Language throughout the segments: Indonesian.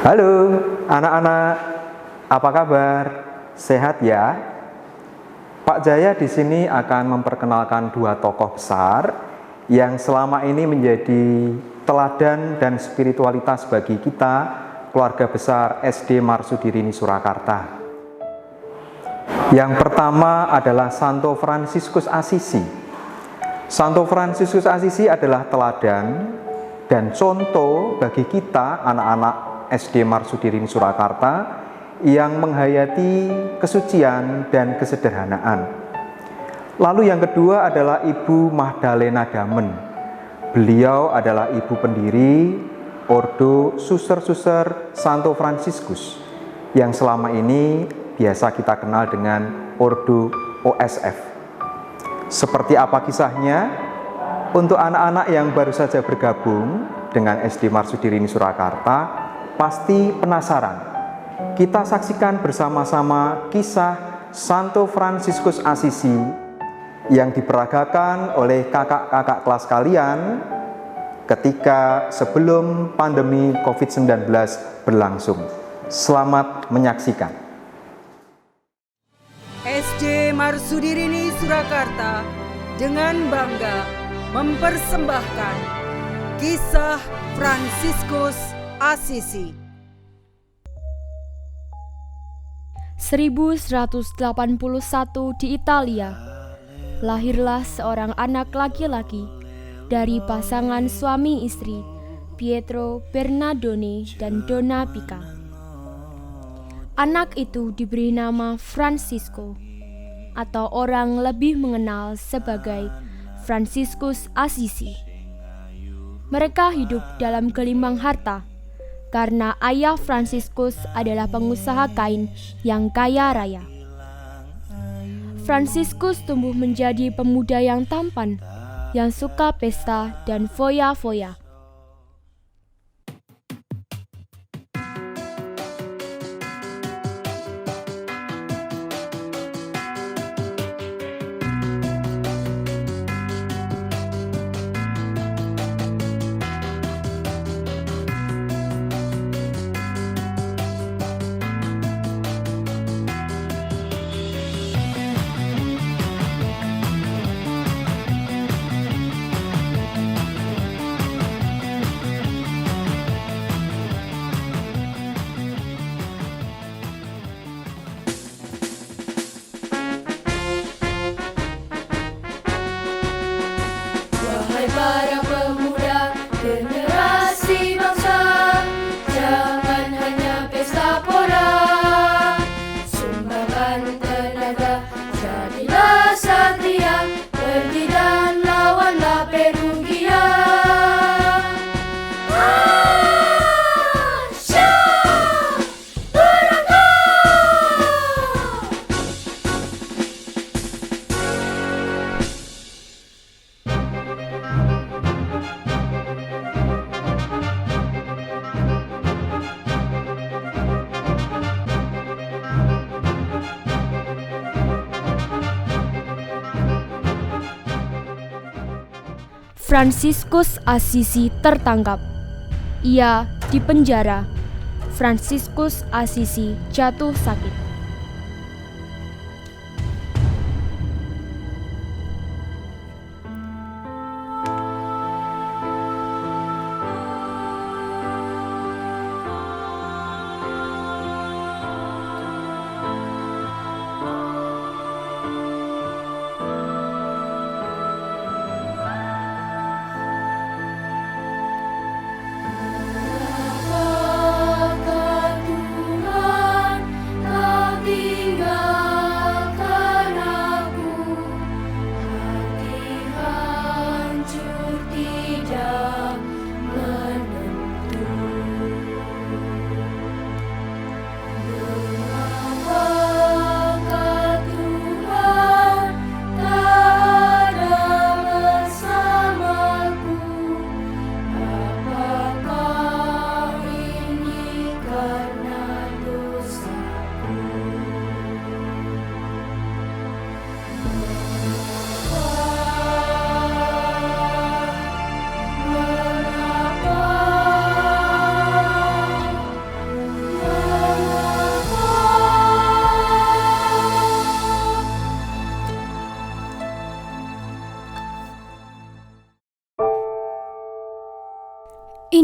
Halo anak-anak, apa kabar? Sehat ya? Pak Jaya di sini akan memperkenalkan dua tokoh besar yang selama ini menjadi teladan dan spiritualitas bagi kita, keluarga besar SD Marsudirini Surakarta. Yang pertama adalah Santo Fransiskus Assisi. Santo Fransiskus Assisi adalah teladan dan contoh bagi kita anak-anak SD Marsudirini Surakarta yang menghayati kesucian dan kesederhanaan. Lalu yang kedua adalah Ibu Magdalena Damen. Beliau adalah ibu pendiri Ordo Suster-Suster Santo Fransiskus yang selama ini biasa kita kenal dengan Ordo OSF. Seperti apa kisahnya? Untuk anak-anak yang baru saja bergabung dengan SD Marsudirini Surakarta, pasti penasaran. Kita saksikan bersama-sama kisah Santo Fransiskus Assisi yang diperagakan oleh kakak-kakak kelas kalian ketika sebelum pandemi COVID-19 berlangsung. Selamat menyaksikan. SD Marsudirini Surakarta dengan bangga mempersembahkan kisah Fransiskus Assisi. 1181 di Italia, lahirlah seorang anak laki-laki dari pasangan suami istri Pietro Bernardone dan Donna Pica. Anak itu diberi nama Francisco, atau orang lebih mengenal sebagai Fransiskus Assisi. Mereka hidup dalam gelimbang harta karena ayah Fransiskus adalah pengusaha kain yang kaya raya. Fransiskus tumbuh menjadi pemuda yang tampan, yang suka pesta dan foya-foya. Wahai para pemuda, generasi bangsa, jangan hanya pesta pora, sumbangkan tenaga, jadilah satria, pergi dan lawanlah perugian. Asyik berangkat. Fransiskus Assisi tertangkap. Ia dipenjara. Fransiskus Assisi jatuh sakit. Apakah Tuhan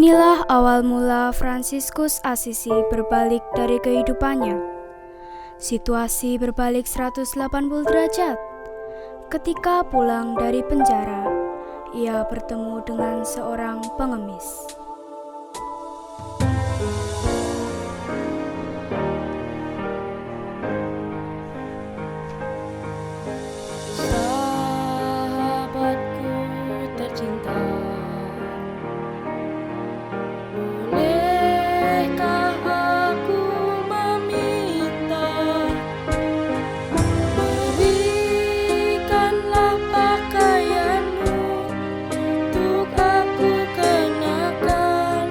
Inilah awal mula Fransiskus Assisi berbalik dari kehidupannya. Situasi berbalik 180 derajat. Ketika pulang dari penjara, ia bertemu dengan seorang pengemis. Sahabatku tercinta, bolehkah aku meminta, berikanlah pakaianmu untuk aku kenakan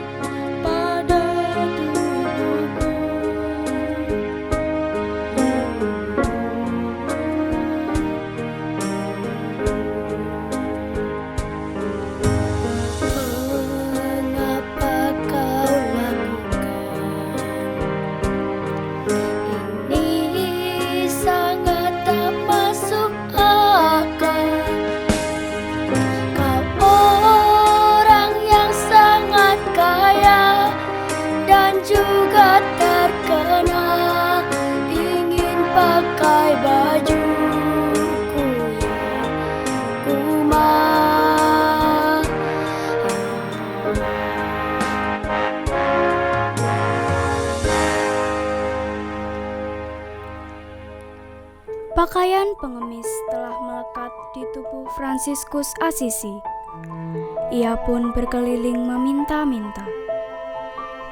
pada tubuhku. Mengapa kau lakukan ini? Sangat tak masuk akal. Kau orang yang sangat kaya dan juga terkenal, ingin pakai bajuku yang kumah. Pakaian pengemis telah melekat di tubuh Fransiskus Assisi. Ia pun berkeliling meminta-minta.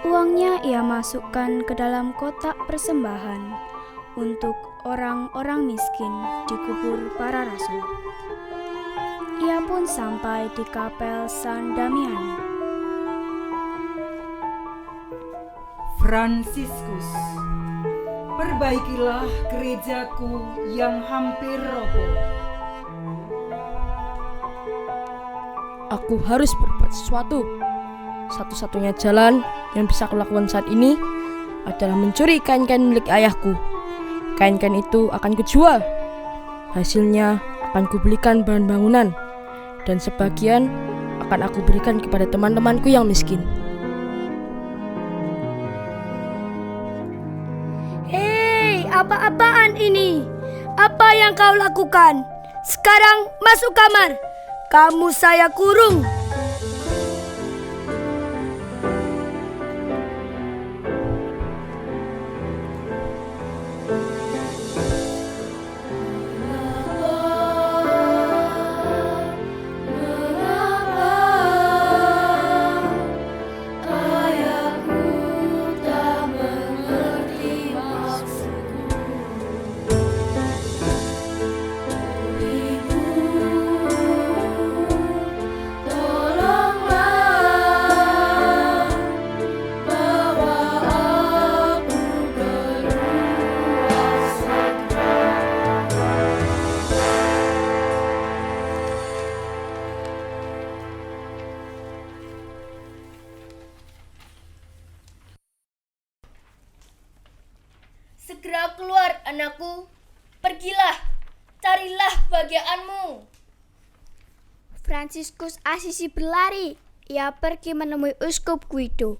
Uangnya ia masukkan ke dalam kotak persembahan untuk orang-orang miskin di kubur para rasul. Ia pun sampai di kapel San Damiano. Fransiskus, perbaikilah gerejaku yang hampir roboh. Aku harus berbuat sesuatu. Satu-satunya jalan yang bisa aku lakukan saat ini adalah mencuri kain-kain milik ayahku. Kain-kain itu akan kujual. Hasilnya akan kubelikan bahan bangunan, dan sebagian akan aku berikan kepada teman-temanku yang miskin. Hei, apa-apaan ini? Apa yang kau lakukan? Sekarang masuk kamar. Kamu saya kurung. Segera keluar, anakku. Pergilah, carilah kebahagiaanmu. Fransiskus Assisi berlari. Ia pergi menemui Uskup Guido,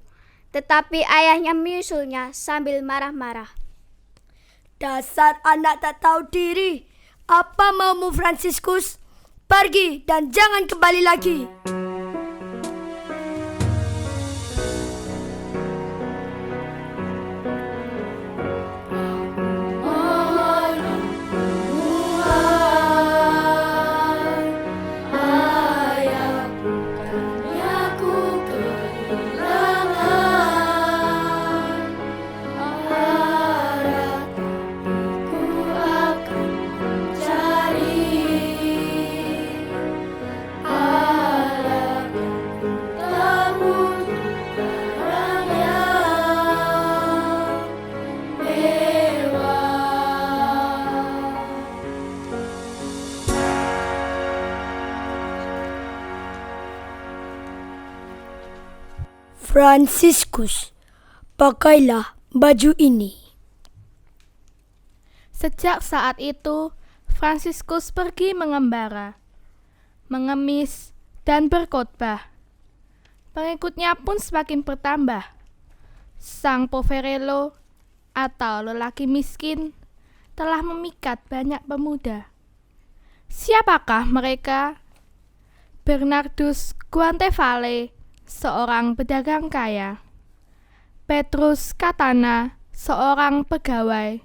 tetapi ayahnya menyusulnya sambil marah-marah. Dasar anak tak tahu diri. Apa maumu, Fransiskus? Pergi dan jangan kembali lagi. Fransiskus, pakailah baju ini. Sejak saat itu, Fransiskus pergi mengembara, mengemis, dan berkhotbah. Pengikutnya pun semakin bertambah. Sang poverello atau lelaki miskin telah memikat banyak pemuda. Siapakah mereka? Bernardus Guantevale, seorang pedagang kaya. Petrus Katana, seorang pegawai.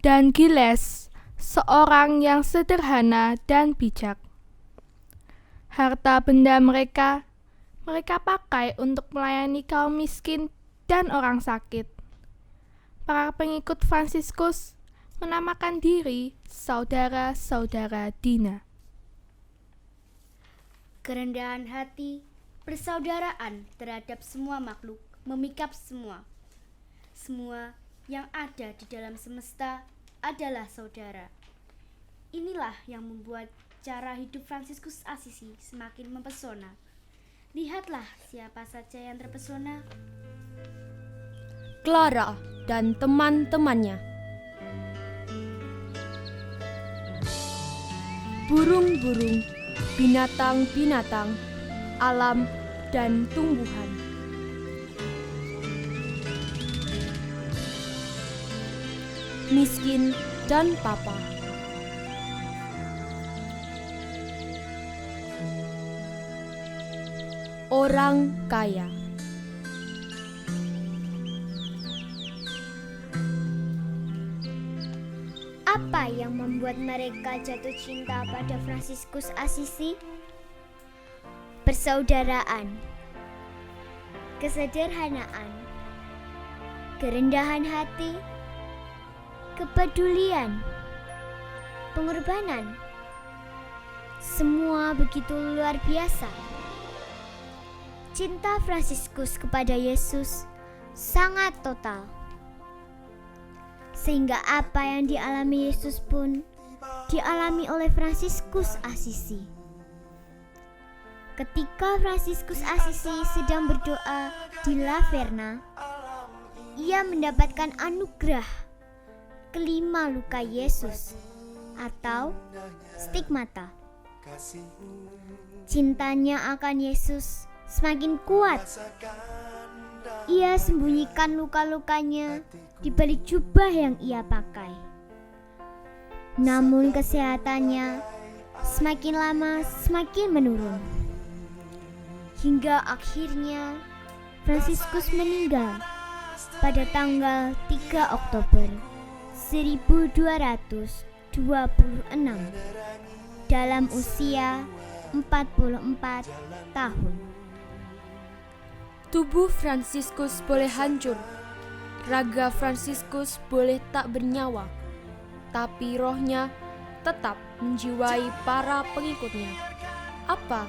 Dan Giles, seorang yang sederhana dan bijak. Harta benda mereka pakai untuk melayani kaum miskin dan orang sakit. Para pengikut Fransiskus menamakan diri saudara-saudara Dina. Kerendahan hati, persaudaraan terhadap semua makhluk, memikat semua. Semua yang ada di dalam semesta adalah saudara. Inilah yang membuat cara hidup Fransiskus Asisi semakin mempesona. Lihatlah siapa saja yang terpesona. Clara dan teman-temannya. Burung-burung, binatang-binatang, alam dan tumbuhan. Miskin dan papa. Orang kaya. Apa yang membuat mereka jatuh cinta pada Fransiskus Asisi? Persaudaraan, kesederhanaan, kerendahan hati, kepedulian, pengorbanan. Semua begitu luar biasa. Cinta Fransiskus kepada Yesus sangat total. Sehingga apa yang dialami Yesus pun dialami oleh Fransiskus Asisi. Ketika Fransiskus Asisi sedang berdoa di Laverna, ia mendapatkan anugerah kelima luka Yesus atau stigmata. Cintanya akan Yesus semakin kuat. Ia sembunyikan luka-lukanya di balik jubah yang ia pakai. Namun kesehatannya semakin lama semakin menurun. Hingga akhirnya Fransiskus meninggal pada tanggal 3 Oktober 1226 dalam usia 44 tahun. Tubuh Fransiskus boleh hancur, raga Fransiskus boleh tak bernyawa, tapi rohnya tetap menjiwai para pengikutnya. Apa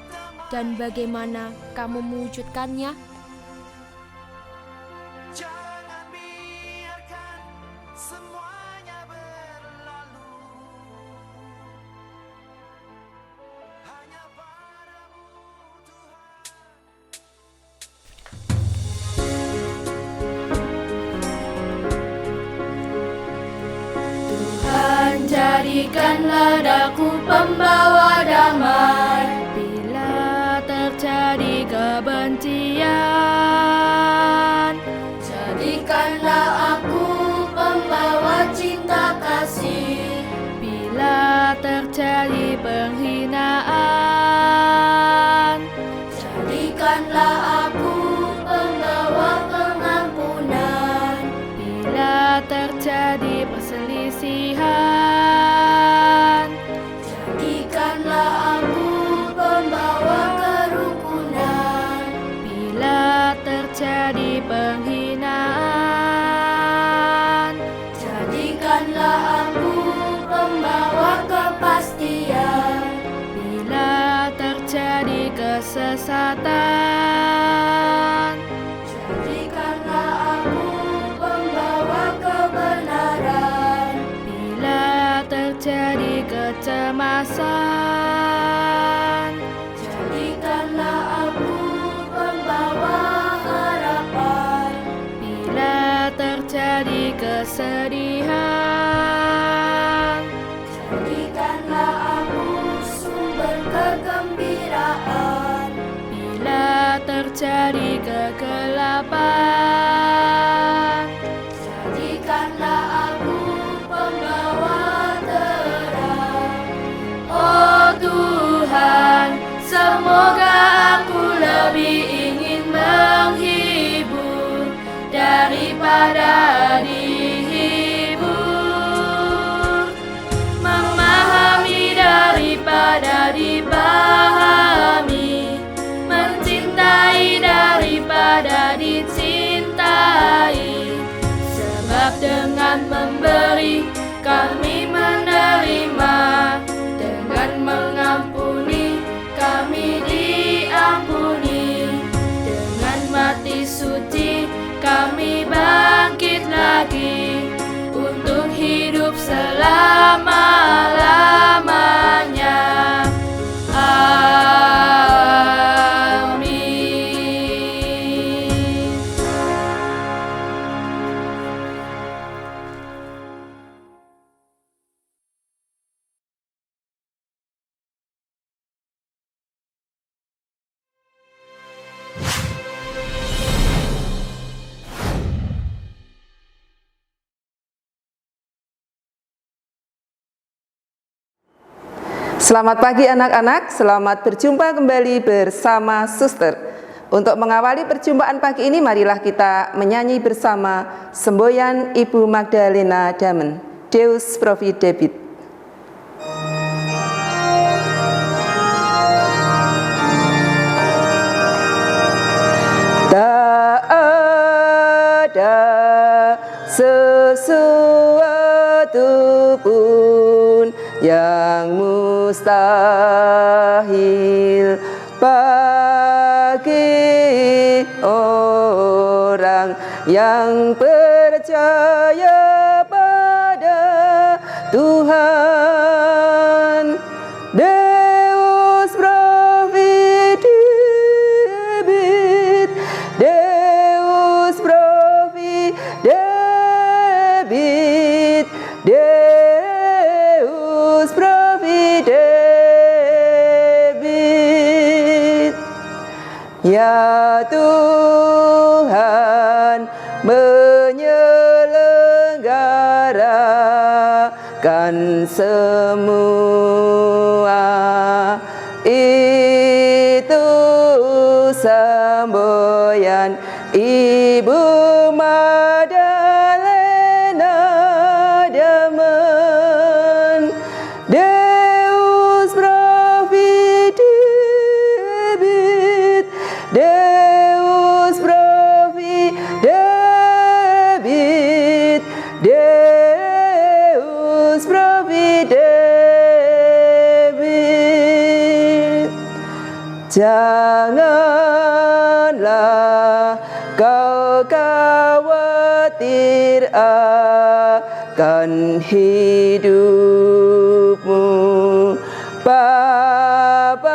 dan bagaimana kamu mewujudkannya? Jadikanlah daku pembawa damai bila terjadi kebencian. Jadikanlah aku pembawa cinta kasih bila terjadi penghinaan. Jadikanlah aku pembawa pengampunan bila terjadi perselisihan. Jadikanlah aku pembawa kerukunan bila terjadi penghinaan. Jadikanlah aku pembawa kepastian bila terjadi kesesatan. Jadikanlah aku pembawa kebenaran bila terjadi kecemasan. Jadikanlah aku pembawa harapan bila terjadi kesedihan. Jadikanlah aku sumber kegembiraan bila terjadi menjadi kegelapan. Jadikanlah aku pembawa terang, oh Tuhan, semoga aku lebih ingin menghibur daripada dihibur, memahami daripada dipahami, mencintai daripada dicintai. Sebab dengan memberi kami menerima, dengan mengampuni kami diampuni, dengan mati suci kami bangkit lagi untuk hidup selama-lamanya. Amin. Selamat pagi anak-anak, selamat berjumpa kembali bersama Suster. Untuk mengawali perjumpaan pagi ini, marilah kita menyanyi bersama semboyan Ibu Magdalena Damen, Deus Providebit. Tak ada sesuatu pun yang mustahil bagi orang yang percaya pada Tuhan. Deus Providebit, Deus Providebit, Deus Providebit. Ya Tuhan, menyelenggarakan semua itu semboyan Ibu Magdalena Damen. Deus Providebit, Deus Providebit, Deus Providebit. Janganlah kau khawatir akan hidupmu, Bapa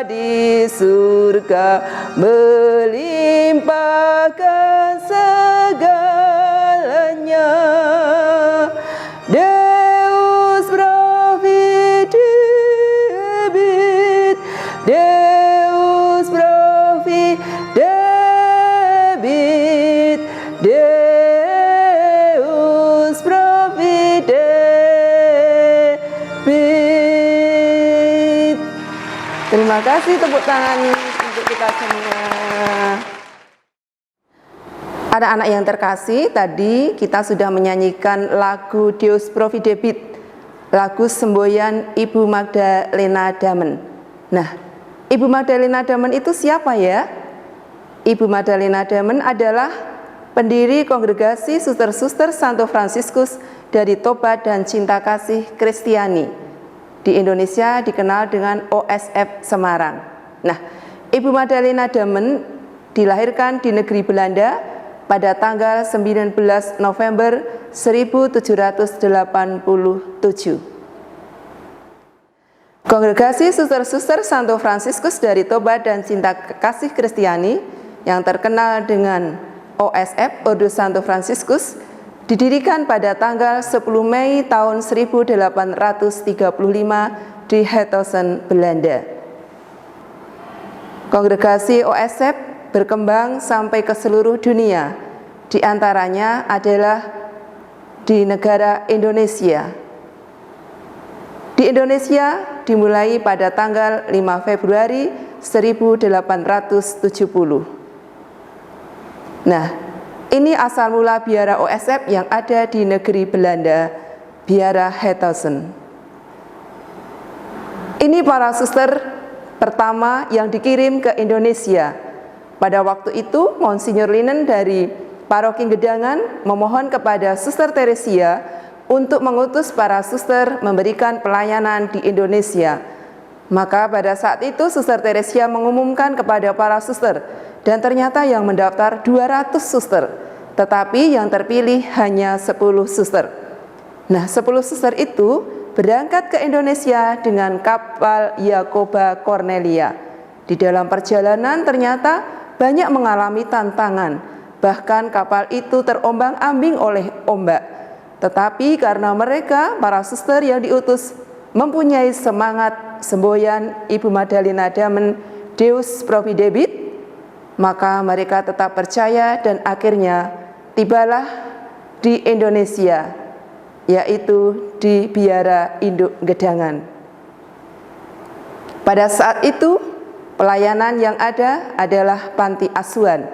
di surga melimpahkan segalanya. Deus Providebit, Deus Providebit, Deus Providebit. Terima kasih, tepuk tangan untuk kita semua. Anak-anak yang terkasih, tadi kita sudah menyanyikan lagu Deus Providebit, lagu semboyan Ibu Magdalena Damen. Nah, Ibu Magdalena Damen itu siapa ya? Ibu Magdalena Damen adalah pendiri kongregasi Suster-Suster Santo Fransiskus dari Tobat dan Cinta Kasih Kristiani. Di Indonesia dikenal dengan OSF Semarang. Nah, Ibu Magdalena Damen dilahirkan di negeri Belanda pada tanggal 19 November 1787. Kongregasi Suster-Suster Santo Fransiskus dari Tobat dan Cinta Kasih Kristiani yang terkenal dengan OSF Ordo Santo Fransiskus didirikan pada tanggal 10 Mei tahun 1835 di Hetausen, Belanda. Kongregasi OSF berkembang sampai ke seluruh dunia, di antaranya adalah di negara Indonesia. Di Indonesia dimulai pada tanggal 5 Februari 1870. Nah, ini asal mula biara OSF yang ada di negeri Belanda, Biara Hethuizen. Ini para suster pertama yang dikirim ke Indonesia. Pada waktu itu, Monsinyur Linen dari Paroki Gedangan memohon kepada Suster Teresia untuk mengutus para suster memberikan pelayanan di Indonesia. Maka pada saat itu Suster Teresia mengumumkan kepada para suster, dan ternyata yang mendaftar 200 suster, tetapi yang terpilih hanya 10 suster. Nah, 10 suster itu berangkat ke Indonesia dengan kapal Yakoba Cornelia. Di dalam perjalanan ternyata banyak mengalami tantangan, bahkan kapal itu terombang-ambing oleh ombak. Tetapi karena mereka, para suster yang diutus, mempunyai semangat semboyan Ibu Magdalena Damen, Deus Providebit, maka mereka tetap percaya dan akhirnya tibalah di Indonesia, yaitu di Biara Induk Gedangan. Pada saat itu, pelayanan yang ada adalah panti asuhan.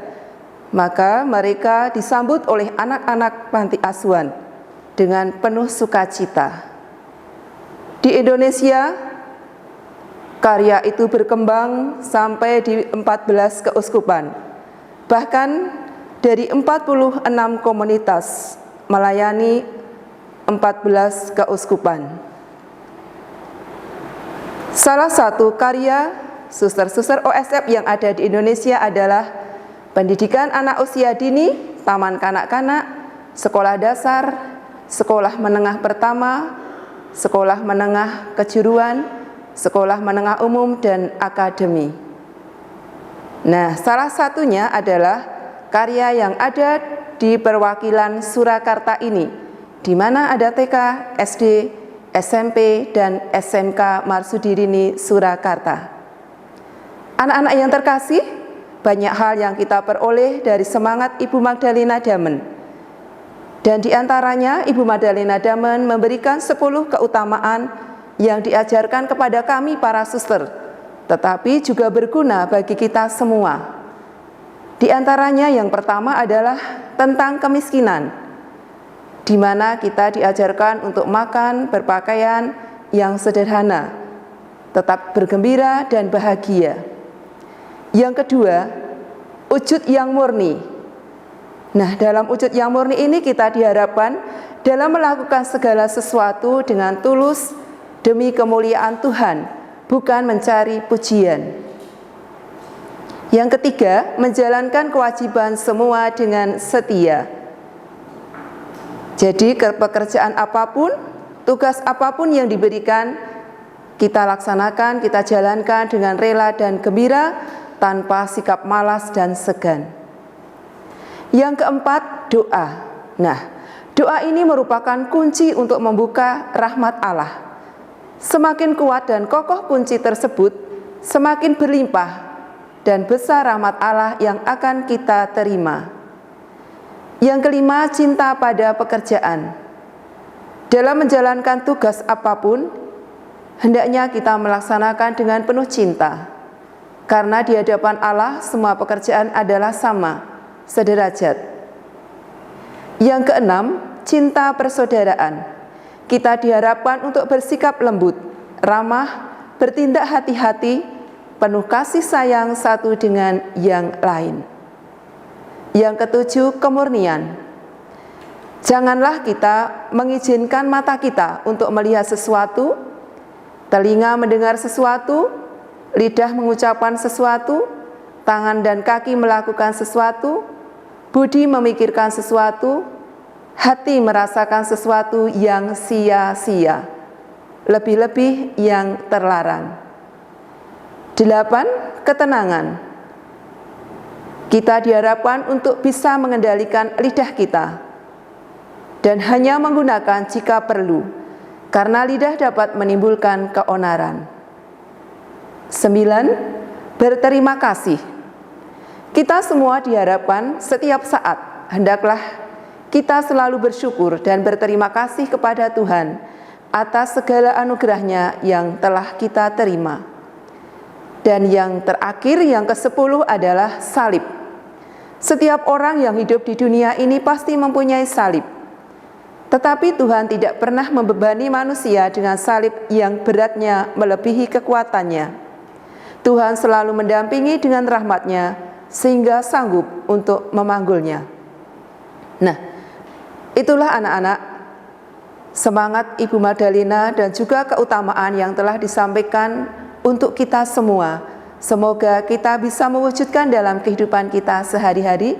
Maka mereka disambut oleh anak-anak panti asuhan dengan penuh sukacita. Di Indonesia, karya itu berkembang sampai di 14 keuskupan. Bahkan dari 46 komunitas melayani 14 keuskupan. Salah satu karya suster-suster OSF yang ada di Indonesia adalah pendidikan anak usia dini, taman kanak-kanak, sekolah dasar, sekolah menengah pertama, sekolah menengah kejuruan, sekolah menengah umum, dan akademi. Nah, salah satunya adalah karya yang ada di perwakilan Surakarta ini, di mana ada TK, SD, SMP, dan SMK Marsudirini Surakarta. Anak-anak yang terkasih, banyak hal yang kita peroleh dari semangat Ibu Magdalena Damen. Dan di antaranya Ibu Magdalena Damen memberikan 10 keutamaan yang diajarkan kepada kami para suster, tetapi juga berguna bagi kita semua. Di antaranya yang pertama adalah tentang kemiskinan, di mana kita diajarkan untuk makan, berpakaian yang sederhana, tetap bergembira dan bahagia. Yang kedua, wujud yang murni. Nah, dalam wujud yang murni ini kita diharapkan dalam melakukan segala sesuatu dengan tulus demi kemuliaan Tuhan, bukan mencari pujian. Yang ketiga, menjalankan kewajiban semua dengan setia. Jadi pekerjaan apapun, tugas apapun yang diberikan, kita laksanakan, kita jalankan dengan rela dan gembira, tanpa sikap malas dan segan. Yang keempat, doa. Nah, doa ini merupakan kunci untuk membuka rahmat Allah. Semakin kuat dan kokoh kunci tersebut, semakin berlimpah dan besar rahmat Allah yang akan kita terima. Yang kelima, cinta pada pekerjaan. Dalam menjalankan tugas apapun, hendaknya kita melaksanakan dengan penuh cinta. Karena di hadapan Allah semua pekerjaan adalah sama, sederajat. Yang keenam, cinta persaudaraan. Kita diharapkan untuk bersikap lembut, ramah, bertindak hati-hati, penuh kasih sayang satu dengan yang lain. Yang ketujuh, kemurnian. Janganlah kita mengizinkan mata kita untuk melihat sesuatu, telinga mendengar sesuatu, lidah mengucapkan sesuatu, tangan dan kaki melakukan sesuatu, budi memikirkan sesuatu, hati merasakan sesuatu yang sia-sia, lebih-lebih yang terlarang. 8. Ketenangan. Kita diharapkan untuk bisa mengendalikan lidah kita dan hanya menggunakan jika perlu, karena lidah dapat menimbulkan keonaran. 9. berterima kasih. Kita semua diharapkan setiap saat hendaklah kita selalu bersyukur dan berterima kasih kepada Tuhan atas segala anugerah-Nya yang telah kita terima. Dan yang terakhir, yang ke-10 adalah salib. Setiap orang yang hidup di dunia ini pasti mempunyai salib. Tetapi Tuhan tidak pernah membebani manusia dengan salib yang beratnya melebihi kekuatannya. Tuhan selalu mendampingi dengan rahmat-Nya sehingga sanggup untuk memanggulnya. Nah, itulah anak-anak semangat Ibu Magdalena dan juga keutamaan yang telah disampaikan untuk kita semua. Semoga kita bisa mewujudkan dalam kehidupan kita sehari-hari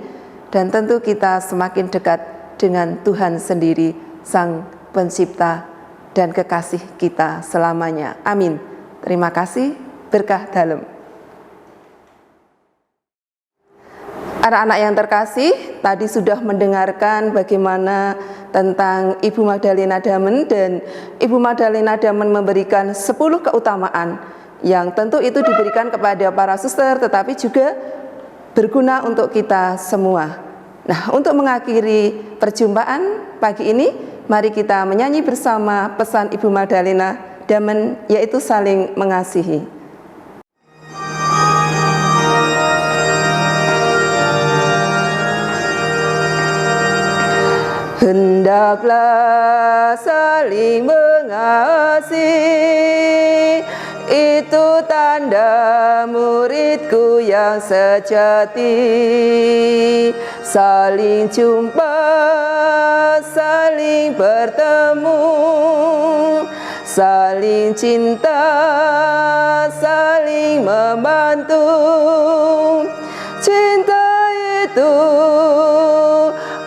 dan tentu kita semakin dekat dengan Tuhan sendiri, Sang Pencipta dan kekasih kita selamanya. Amin. Terima kasih. Berkah dalam. Anak-anak yang terkasih, tadi sudah mendengarkan bagaimana tentang Ibu Magdalena Damen, dan Ibu Magdalena Damen memberikan 10 keutamaan yang tentu itu diberikan kepada para suster tetapi juga berguna untuk kita semua. Nah, untuk mengakhiri perjumpaan pagi ini, mari kita menyanyi bersama pesan Ibu Magdalena Damen, yaitu saling mengasihi. Hendaklah saling mengasihi, itu tanda muridku yang sejati. Saling jumpa, saling bertemu, saling cinta, saling membantu. Cinta itu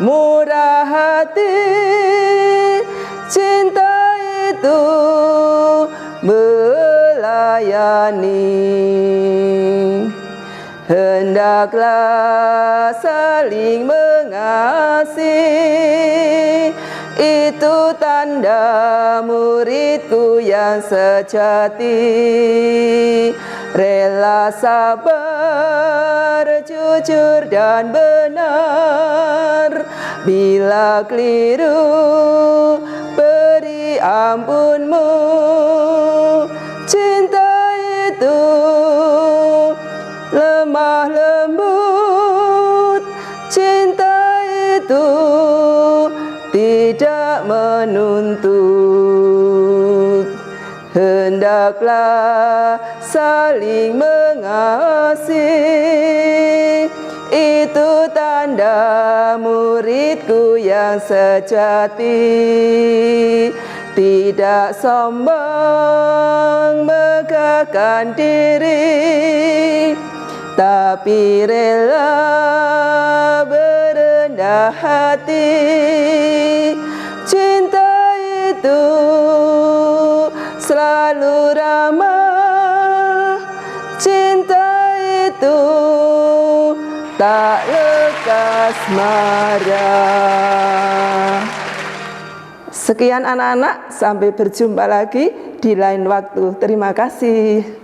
murah hati, cinta itu melayani. Hendaklah saling mengasihi, itu tanda muridku yang sejati. Rela, sabar, jujur dan benar. Bila keliru, beri ampunmu. Cinta itu lemah lembut, cinta itu tidak menuntut. Hendaklah saling mengasihi, itu tanda muridku yang sejati. Tidak sombong megahkan diri, tapi rela berendah hati. Cinta itu selalu ramah, cinta itu tak lekas marah. Sekian anak-anak, sampai berjumpa lagi di lain waktu. Terima kasih.